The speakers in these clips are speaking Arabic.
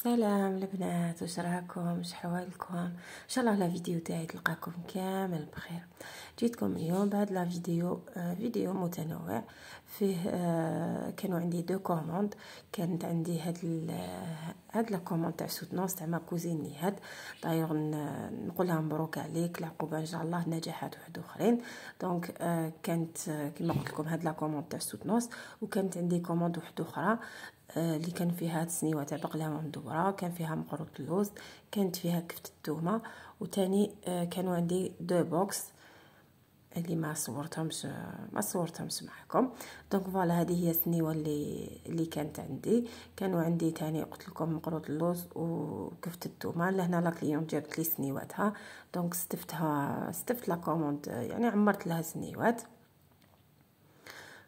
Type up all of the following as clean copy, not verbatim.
سلام البنات، واش راكم؟ واش حوالكم؟ ان شاء الله لا فيديو تاعي تلقاكم كامل بخير. جيتكم اليوم بهاد لا فيديو متنوع فيه كانوا عندي دو كوموند. كانت عندي هاد لا كوموند تاع سوتنونس تاع ما كوزين نهاد. دايوغ نقولها مبروك عليك، العقوبه ان شاء الله نجاحات واحد اخرين. دونك كانت كما قلت لكم هاد لا كوموند تاع سوتنونس، وكانت عندي كوموند واحده اخرى اللي كان فيها تسنيوه تاع بقلاوه مدوره، كان فيها مقروط اللوز، كانت فيها كفته الثومه، وتاني كانوا عندي دو بوكس اللي ما صورتهمش معكم. دونك فوالا هذه هي السنيوه اللي كانت عندي. كانوا عندي تاني قلت لكم مقروط اللوز وكفته الثومه. لهنا لا كليون جابت لي سنيواتها، دونك استفت لا كوموند، يعني عمرت لها سنيوات.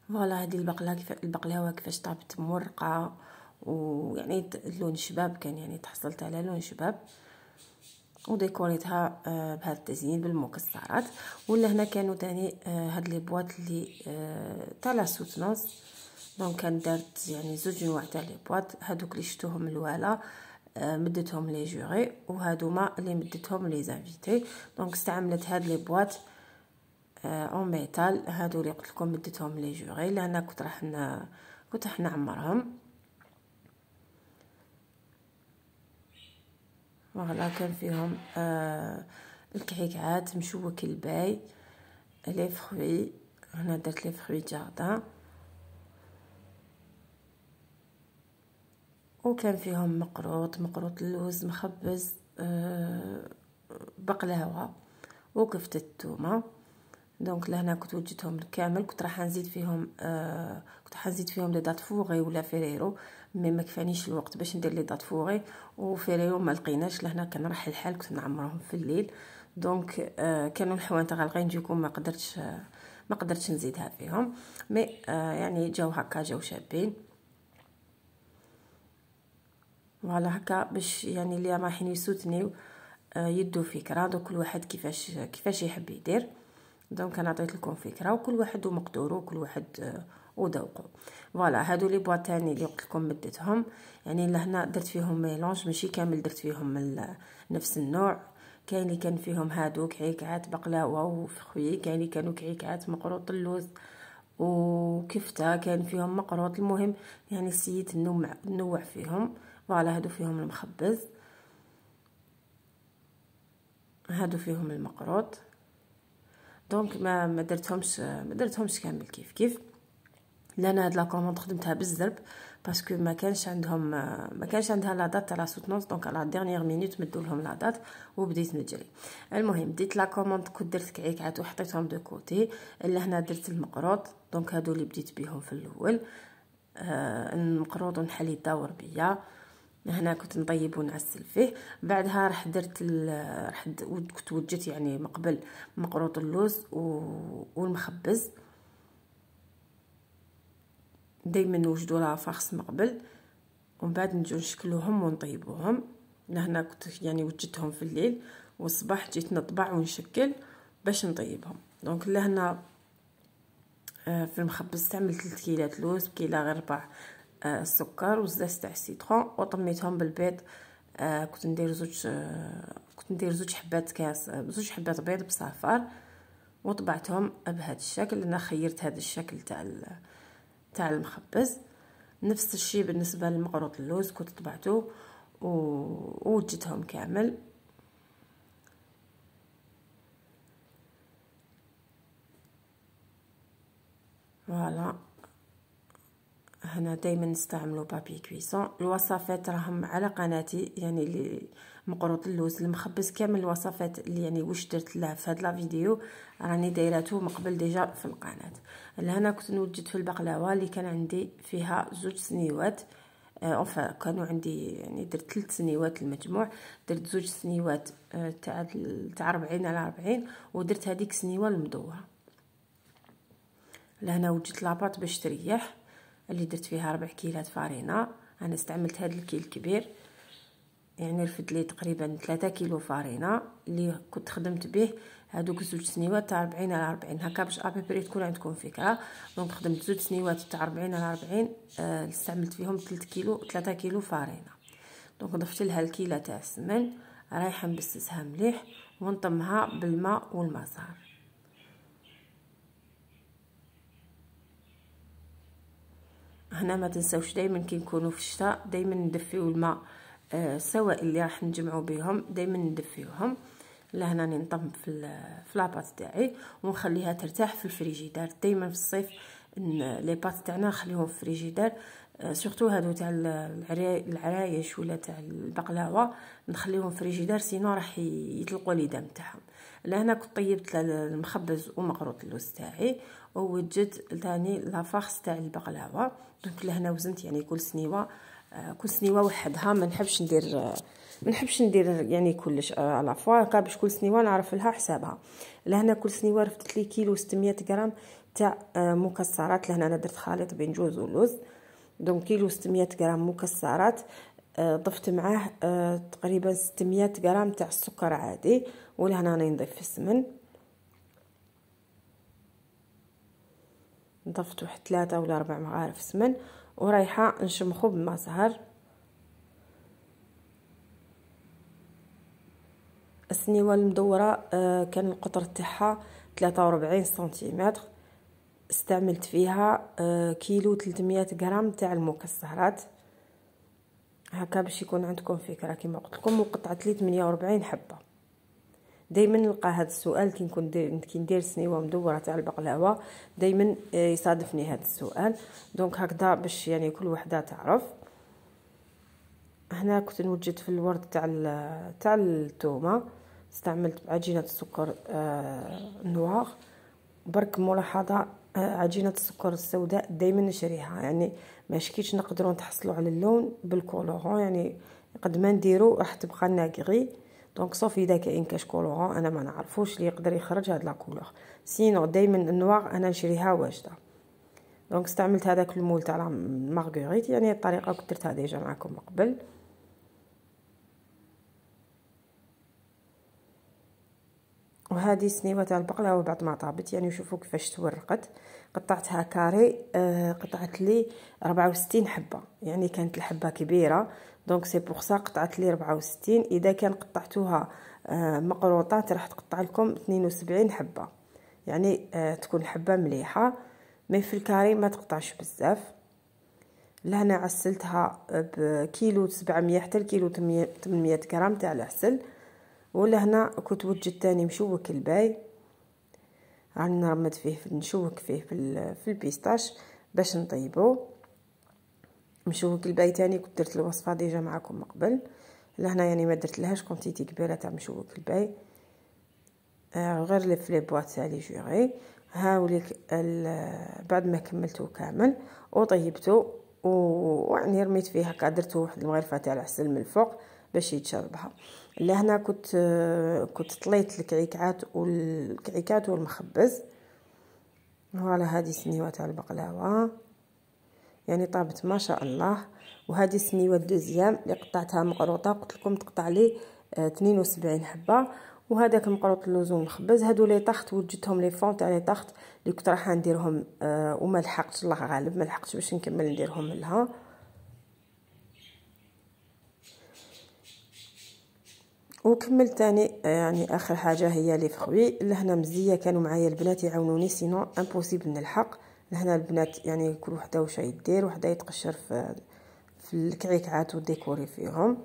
فوالا هذه البقلاوه كيفاش طابت مرقه، ويعني اللون شباب كان، يعني تحصلت على لون شباب، وديكوريتها بهذا التزيين بالمكسرات. ولا هنا كانوا تاني هاد لي بواط اللي تاع لا سوتنونس. دونك كان دارت يعني زوج انواع تاع لي بواط. هادوك اللي شفتوهم الوالا مدتهم لي جوري، وهادوما اللي مدتهم لي زانفيتي. دونك استعملت هاد لي بواط اون ميتال. هادو اللي قلت لكم مدتهم لي جوري، لان كنت راح نعمرهم. فوالا كان فيهم الكعكات مشوك الباي، لي فروي. هنا درت لي فروي جاردان، وكان فيهم مقروط اللوز مخبز، بقلاوه وكفته الثومه. دونك لهنا كنت وجدتهم كامل. كنت راح نزيد فيهم لي دات فوغي ولا فيريرو، مي ما كفانيش الوقت باش ندير لي دات فوغي وفيريرو، ما لقيناش. لهنا كان راح الحال كنت نعمرهم في الليل. دونك كانوا الحوانت غالقين، جيكم ما قدرتش نزيدها فيهم، مي يعني جاو شابين. فوالا هكا باش يعني اللي رايحين يسوتنيو يدوا فكره. دونك كل واحد كيفاش يحب يدير. دونك انا عطيت لكم فكره، وكل واحد ومقدوره، وكل واحد وذوقه. فوالا هادو لي بواط تاني اللي قلت لكم مدتهم، يعني لهنا درت فيهم ميلونج، ماشي كامل درت فيهم نفس النوع. كاين اللي كان فيهم هادو كعكات بقلاوه وفخوي، كاين اللي كانوا كعكات مقروط اللوز وكفته، كان فيهم مقروط. المهم يعني سيت نوع فيهم. فوالا هادو فيهم المخبز، هادو فيهم المقروط. دونك ما درتهمش كامل كيف لان هاد لا كوموند خدمتها بالزرب، باسكو ما كانش عندها لا دات تاع لا سوتنونس. دونك على ديرنيير مينوت مدوا لهم لا دات وبديت نجري. المهم ديت لا كوموند، كنت درت كعكات وحطيتهم دو كوتي. الا هنا درت المقروط، دونك هادو اللي بديت بهم في الاول. المقروط ونحلي الدور بيا. هنا كنت نطيب ونعسل فيه. بعدها كنت وجدت يعني مقبل مقروط اللوز والمخبز. دائما نوجدوا لها فاخس مقبل، ومن بعد نجو نشكلوهم ونطيبوهم. هنا كنت يعني وجدتهم في الليل، والصباح جيت نطبع ونشكل باش نطيبهم. دونك لهنا في المخبز استعملت 3 كيلات لوز بكيله غير ربع السكر وزاز تاع السيترون، وطميتهم بالبيض. كنت ندير زوج حبات بيض بصفار، وطبعتهم بهذا الشكل. انا خيرت هذا الشكل تاع المخبز. نفس الشيء بالنسبه لمقروط اللوز، كنت طبعته ووجدتهم كامل. فوالا هنا دائما نستعملوا بابي كويسون. الوصفات راهم على قناتي، يعني اللي مقروط اللوز المخبز كامل الوصفات اللي يعني واش درت له في هاد لا فيديو راني دايرته مقبل ديجا في القناه. هنا كنت نوجد في البقلاوه اللي كان عندي فيها زوج سنيوات. كانوا عندي يعني درت 3 سنيوات المجموع. درت زوج سنيوات تاع 40 على 40، ودرت هذيك سنيوه المدوره. لهنا وجدت لاباط باش تريح، اللي درت فيها 4 كيلات فارينه. انا استعملت هذا الكيل الكبير، يعني رفد لي تقريبا 3 كيلو فارينه اللي كنت خدمت به هذوك زوج سنيوات تاع 40 على 40 هكا، باش ابيبري تكون عندكم فكره. دونك خدمت زوج سنيوات تاع 40 على 40، استعملت فيهم 3 كيلو فارينه. دونك ضفت لها الكيله تاع السمن، رايحه نبسسها مليح ونطمها بالماء والمزهر. هنا ما تنساوش دائما كي نكونوا في الشتاء دائما ندفيو الماء، السوائل اللي راح نجمعوا بهم دائما ندفيوهم. لهنا راني نطم في لاباط تاعي ونخليها ترتاح في الفريجيدار. دائما في الصيف لي بات تاعنا نخليهم في الفريجيدار، سورتو هادو تاع العرايش ولا تاع البقلاوه نخليهم في الفريجيدار، سينو راح يطلقوا اليدام تاعهم. لهنا كنت طيبت المخبز ومقروط اللوز تاعي، ووجدت ثاني لافارس تاع البقلاوه. دونك لهنا وزنت يعني كل سنيوه وحدها، ما نحبش ندير يعني كلش على فوا باش كل سنيوه نعرف لها حسابها. لهنا كل سنيوه رفدت لي كيلو 600 غرام تاع مكسرات. لهنا انا درت خليط بين جوز ولوز، دونك كيلو 600 غرام مكسرات، ضفت معاه تقريبا 600 غرام تاع السكر عادي، ولهنا راني نضيف السمن، ضفت واحد 3 ولا 4 مغارف سمن ورايحه نشمخو بما زهر. السنيوه المدوره كان القطر تاعها 43 سنتيمتر، استعملت فيها كيلو 300 غرام تاع المكسرات، هكا باش يكون عندكم فكره. كما قلت لكم وقطعت لي 48 حبه. دائما نلقى هذا السؤال كي ندير سنيوه مدوره تاع البقلاوه، دائما يصادفني هذا السؤال. دونك هكذا باش يعني كل وحده تعرف. هنا كنت نوجد في الورد تاع الثومه، استعملت عجينه السكر نوار. برك ملاحظه، عجينه السكر السوداء دائما نشريها، يعني ما شكيتش نقدروا نتحصلوا على اللون بالكولورون، يعني قد ما نديرو راح تبقى لنا غري. دونك صوف اذا كاين كاش كولورون انا ما نعرفوش اللي يقدر يخرج هاد لا كولور، سينو دائما النوار انا نشريها واجده. دونك استعملت هذاك المول تاع مارغريت، يعني الطريقه كنت درتها ديجا معكم من قبل. وهذه سنيوه تاع البقلاوه بعد ما طابت، يعني شوفوا كيفاش تورقت. قطعتها كاري، قطعت لي 64 حبه، يعني كانت الحبه كبيره، دونك سي بور سا قطعت لي 64. اذا كان قطعتوها مقروطات راح تقطع لكم 72 حبه، يعني تكون الحبه مليحه، مي في الكاري ما تقطعش بزاف. لهنا عسلتها بكيلو 700 حتى الكيلو 800 غرام تاع العسل. ولهنا كنت وجدت تاني مشوك الباي، راني نرمد فيه نشوك فيه في البيستاش باش نطيبو. مشوك الباي تاني كنت درت الوصفه ديجا معكم من قبل. لهنا يعني ما درت لهاش كونتيتي كبيره تاع مشوك الباي، غير لي في لي بواط تاع لي جوري. هاوليك بعد ما كملته كامل وطيبته ويعني رميت فيه هكا، درت واحد المغرفه تاع العسل من الفوق باش يتشربها. لهنا كنت طليت الكعيكات والمخبز. فوالا هذه سنيوه تاع البقلاوه يعني طابت ما شاء الله. وهذه سنيوه الدوزيام اللي قطعتها مقروطه، قلت لكم تقطع لي 72 حبه. وهذاك مقروط اللوز والمخبز، هادو لي طخت وجدتهم لي فون تاع لي طخت اللي كنت راح نديرهم وما لحقتش، الله غالب ما لحقتش باش نكمل نديرهم لها. وكملت تاني يعني اخر حاجه هي لي فخوي. لهنا مزيه كانوا معايا البنات يعاونوني، سينو امبوسيبل نلحق. لهنا البنات يعني كل وحده واش يدير، وحده يتقشر في الكعيكات وديكوري فيهم.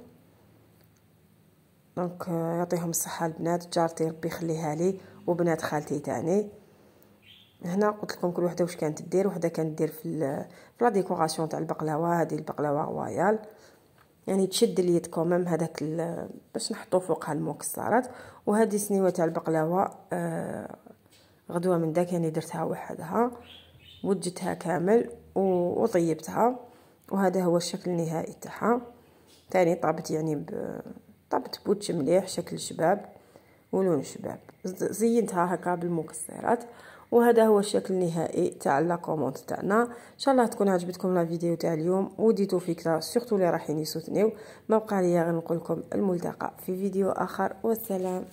دونك يعطيهم الصحه البنات، جارتي ربي يخليها لي وبنات خالتي تاني. هنا قلت لكم كل وحده واش كانت دير. وحده كانت دير في لا ديكوراسيون تاع البقلاوه، هذه البقلاوه رويال يعني تشد اليد كومام هذاك باش نحطو فوقها المكسرات. وهذه سنيوه تاع البقلاوه غدوه من داك يعني درتها وحدها وجدتها كامل وطيبتها. وهذا هو الشكل النهائي تاعها. ثاني طابت يعني طابت بوتش مليح، شكل شباب ولون شباب. زينتها هكا بالمكسرات. وهذا هو الشكل النهائي تاع لا كوموند تاعنا. ان شاء الله تكون عجبتكم لا فيديو تاع اليوم وديتو فكره، سورتو اللي رايحين يسوتنيو. ما بقى لي غير نقول لكم الملتقى في فيديو اخر، والسلام.